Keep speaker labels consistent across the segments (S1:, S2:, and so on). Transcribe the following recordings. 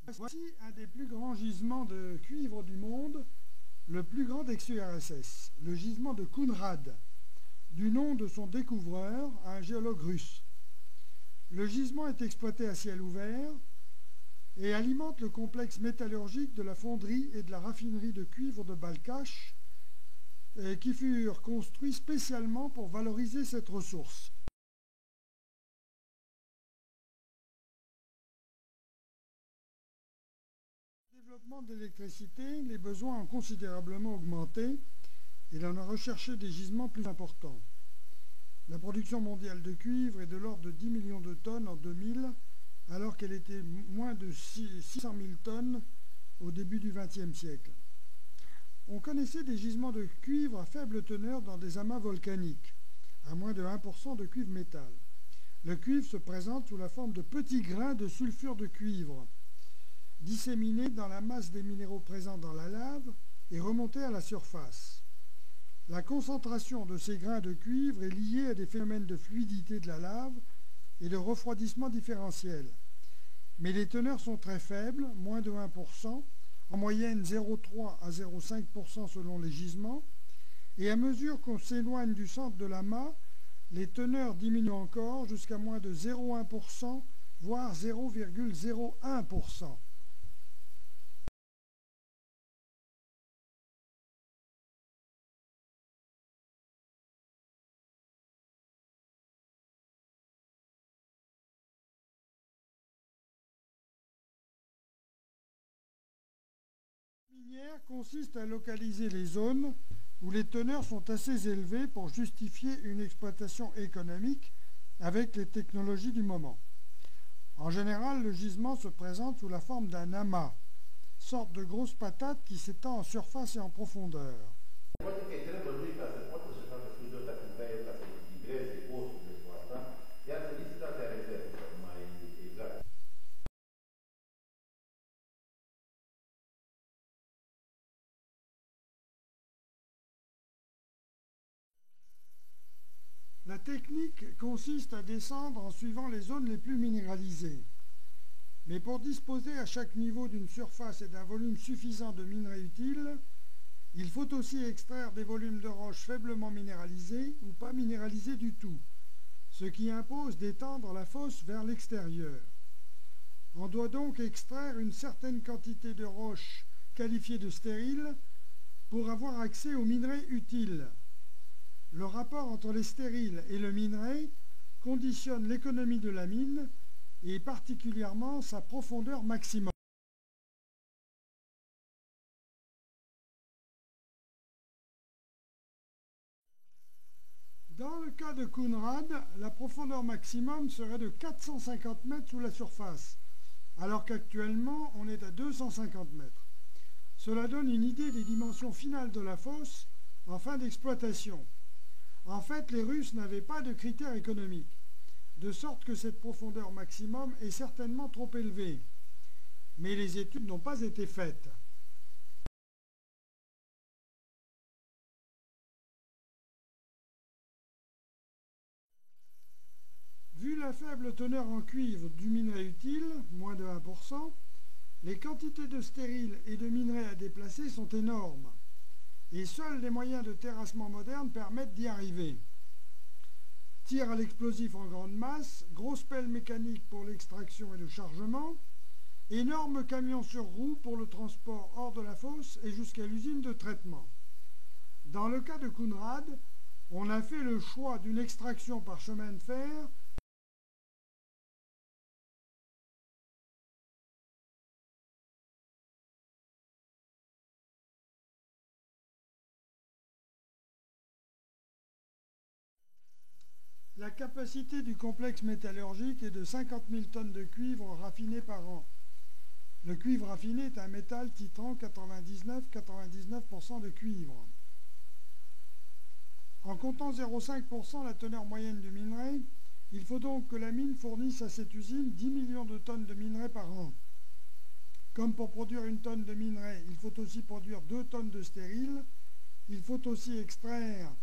S1: Voici un des plus grands gisements de cuivre du monde, le plus grand d'ex-URSS, le gisement de Kounrad, du nom de son découvreur, un géologue russe. Le gisement est exploité à ciel ouvert et alimente le complexe métallurgique de la fonderie et de la raffinerie de cuivre de Balkach, qui furent construits spécialement pour valoriser cette ressource. Avec le développement de l'électricité, les besoins ont considérablement augmenté et l'on a recherché des gisements plus importants. La production mondiale de cuivre est de l'ordre de 10 millions de tonnes en 2000, alors qu'elle était moins de 600 000 tonnes au début du XXe siècle. On connaissait des gisements de cuivre à faible teneur dans des amas volcaniques, à moins de 1% de cuivre métal. Le cuivre se présente sous la forme de petits grains de sulfure de cuivre, disséminés dans la masse des minéraux présents dans la lave et remontés à la surface. La concentration de ces grains de cuivre est liée à des phénomènes de fluidité de la lave et de refroidissement différentiel. Mais les teneurs sont très faibles, moins de 1%, en moyenne 0,3 à 0,5% selon les gisements, et à mesure qu'on s'éloigne du centre de l'amas, les teneurs diminuent encore jusqu'à moins de 0,1%, voire 0,01%. La minière consiste à localiser les zones où les teneurs sont assez élevées pour justifier une exploitation économique avec les technologies du moment. En général, le gisement se présente sous la forme d'un amas, sorte de grosse patate qui s'étend en surface et en profondeur. La technique consiste à descendre en suivant les zones les plus minéralisées. Mais pour disposer à chaque niveau d'une surface et d'un volume suffisant de minerais utiles, il faut aussi extraire des volumes de roches faiblement minéralisés ou pas minéralisés du tout, ce qui impose d'étendre la fosse vers l'extérieur. On doit donc extraire une certaine quantité de roches qualifiées de stériles pour avoir accès aux minerais utiles. Le rapport entre les stériles et le minerai conditionne l'économie de la mine et particulièrement sa profondeur maximum. Dans le cas de Kounrad, la profondeur maximum serait de 450 mètres sous la surface, alors qu'actuellement on est à 250 mètres. Cela donne une idée des dimensions finales de la fosse en fin d'exploitation. En fait, les Russes n'avaient pas de critères économiques, de sorte que cette profondeur maximum est certainement trop élevée. Mais les études n'ont pas été faites. Vu la faible teneur en cuivre du minerai utile, moins de 1%, les quantités de stériles et de minerais à déplacer sont énormes. Et seuls les moyens de terrassement modernes permettent d'y arriver. Tir à l'explosif en grande masse, grosse pelle mécanique pour l'extraction et le chargement, énormes camions sur roues pour le transport hors de la fosse et jusqu'à l'usine de traitement. Dans le cas de Kounrad, on a fait le choix d'une extraction par chemin de fer La capacité du complexe métallurgique est de 50 000 tonnes de cuivre raffiné par an. Le cuivre raffiné est un métal titrant 99% de cuivre. En comptant 0,5% la teneur moyenne du minerai, il faut donc que la mine fournisse à cette usine 10 millions de tonnes de minerai par an. Comme pour produire une tonne de minerai, il faut aussi produire 2 tonnes de stériles, il faut aussi extraire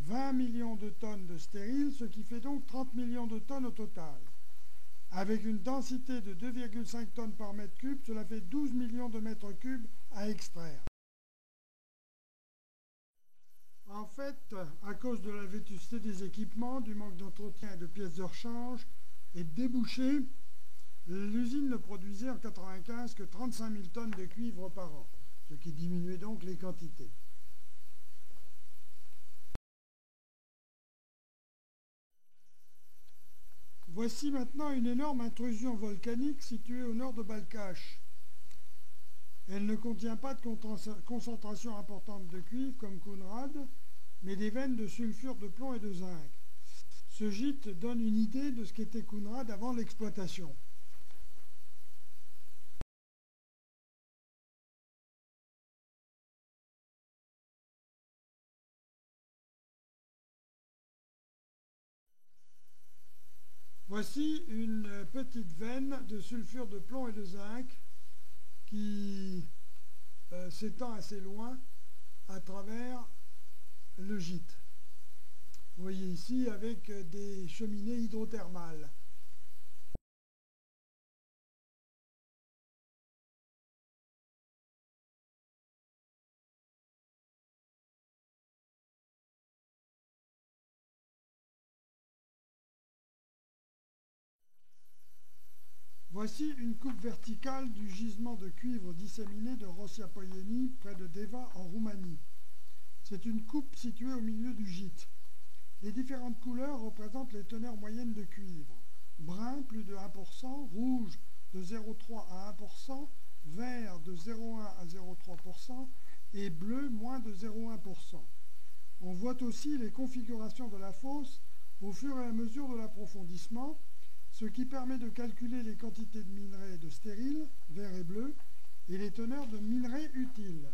S1: 20 millions de tonnes de stériles, ce qui fait donc 30 millions de tonnes au total. Avec une densité de 2,5 tonnes par mètre cube, cela fait 12 millions de mètres cubes à extraire. En fait, à cause de la vétusté des équipements, du manque d'entretien et de pièces de rechange et de débouchés, l'usine ne produisait en 1995 que 35 000 tonnes de cuivre par an, ce qui diminuait donc les quantités. Voici maintenant une énorme intrusion volcanique située au nord de Balkhash. Elle ne contient pas de concentration importante de cuivre comme Kounrad, mais des veines de sulfure de plomb et de zinc. Ce gîte donne une idée de ce qu'était Kounrad avant l'exploitation. Voici une petite veine de sulfure de plomb et de zinc qui s'étend assez loin à travers le gîte. Vous voyez ici avec des cheminées hydrothermales. Voici une coupe verticale du gisement de cuivre disséminé de Rossiapoieni près de Deva en Roumanie. C'est une coupe située au milieu du gîte. Les différentes couleurs représentent les teneurs moyennes de cuivre. Brun plus de 1%, rouge de 0,3 à 1%, vert de 0,1 à 0,3% et bleu moins de 0,1%. On voit aussi les configurations de la fosse au fur et à mesure de l'approfondissement, ce qui permet de calculer les quantités de minerais de stériles, vert et bleu, et les teneurs de minerais utiles.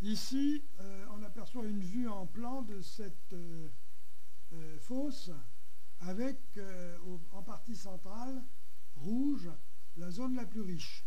S1: Ici, on aperçoit une vue en plan de cette fosse avec en partie centrale, rouge, la zone la plus riche.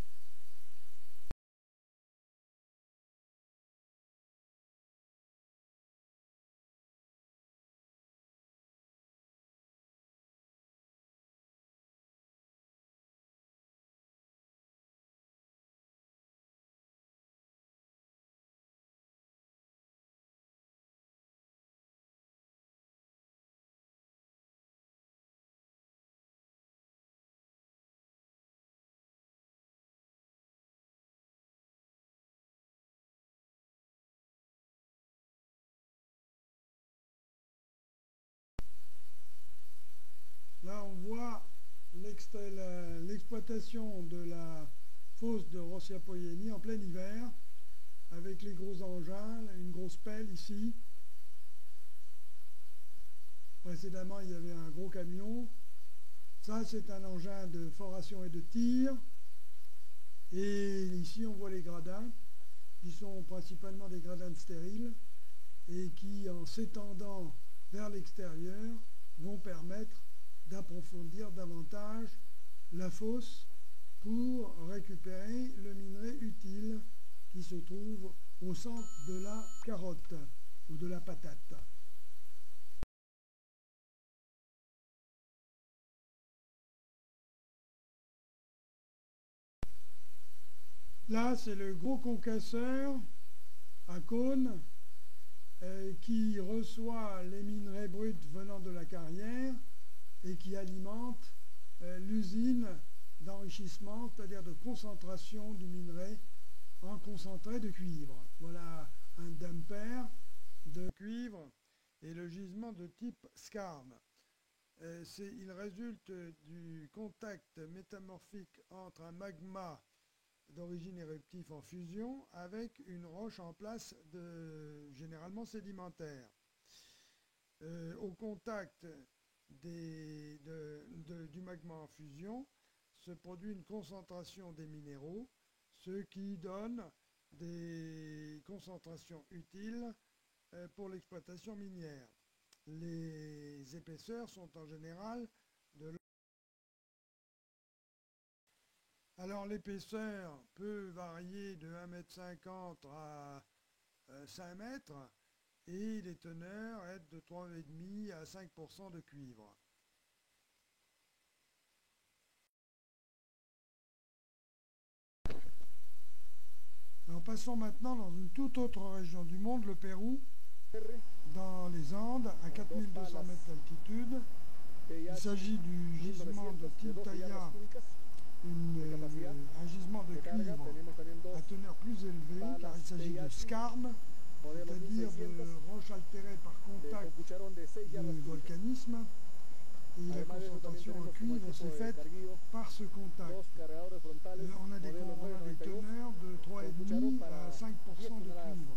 S1: Là, on voit l'exploitation de la fosse de Rossiapoieni en plein hiver, avec les gros engins, une grosse pelle ici. Précédemment, il y avait un gros camion. Ça, c'est un engin de foration et de tir. Et ici, on voit les gradins, qui sont principalement des gradins de stériles, et qui, en s'étendant vers l'extérieur, vont permettre d'approfondir davantage la fosse pour récupérer le minerai utile qui se trouve au centre de la carotte ou de la patate. Là, c'est le gros concasseur à cône qui reçoit les minerais bruts venant de la carrière et qui alimente l'usine d'enrichissement, c'est-à-dire de concentration du minerai en concentré de cuivre. Voilà un dumper de cuivre et le gisement de type skarn. Il résulte du contact métamorphique entre un magma d'origine éruptive en fusion avec une roche en place généralement sédimentaire. Au contact du magma en fusion se produit une concentration des minéraux, ce qui donne des concentrations utiles pour l'exploitation minière. Les épaisseurs sont en général de... Alors l'épaisseur peut varier de 1,50 m à 5 mètres et les teneurs être de 3,5 à 5% de cuivre. Alors passons maintenant dans une toute autre région du monde, le Pérou, dans les Andes, à 4200 mètres d'altitude. Il s'agit du gisement de Tintaya, un gisement de cuivre à teneur plus élevée, car il s'agit de skarn, c'est-à-dire de roches altérées par contact du volcanisme. Et la concentration en cuivre s'est faite par ce contact. On a des teneurs de 3,5 à 5% de cuivre.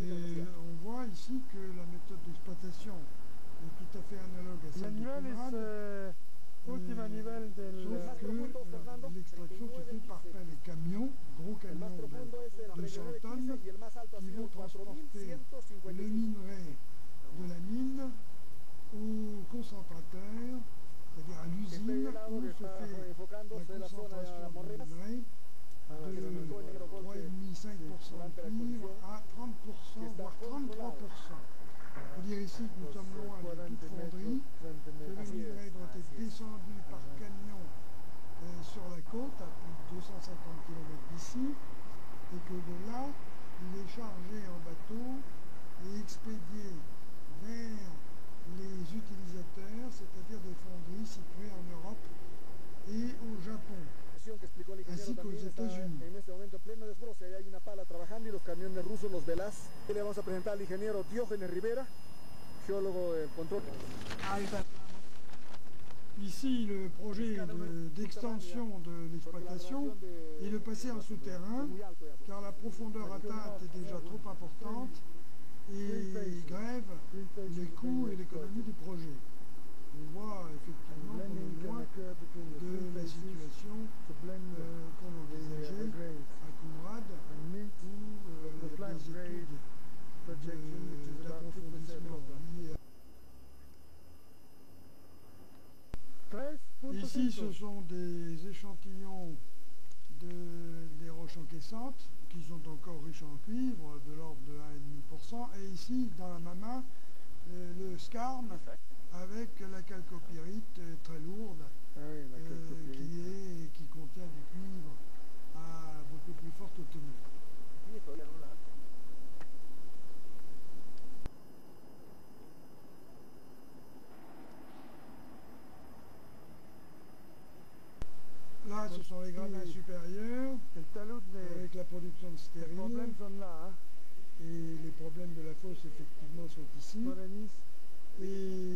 S1: Et on voit ici que la méthode d'exploitation est tout à fait analogue à celle de Conrad, sauf que l'extraction se fait par les camions, gros camions de 200 tonnes, qui vont transporter le minerai de la mine au concentrateur, c'est-à-dire à l'usine où se fait la concentration du minerai de 3,5-5% de cuivre à 30%, voire 33%. Il faut dire ici que nous sommes loin de toute fonderie, que le minerai doit être descendu par camion sur la côte à plus de 250 km d'ici, et que de là, il est chargé en bateau et expédié vers les utilisateurs, c'est-à-dire des fonderies situées en Europe et au Japon, ainsi qu'aux États-Unis.
S2: En este momento en pleno desbroce, hay una pala trabajando y los camiones rusos, los Velas. Le vamos a presentar al ingeniero Diógenes Rivera, geólogo del control.
S1: Ici, le projet d'extension de l'exploitation est de passer en souterrain, car la profondeur atteinte est déjà trop importante et grève les coûts et l'économie du projet. On voit effectivement qu'on est loin de la situation qu'on envisageait à Conrad, où les études d'approfondissement liées à... Ici, ce sont des échantillons des roches encaissantes qui sont encore riches en cuivre, de l'ordre de 1,5%. Et ici, dans la mama, le skarn avec la calcopyrite très lourde, qui contient du cuivre à beaucoup plus forte teneur. Là, ce sont les gradins supérieurs, avec la production de stérile. Et les problèmes de la fosse, effectivement, sont ici. Et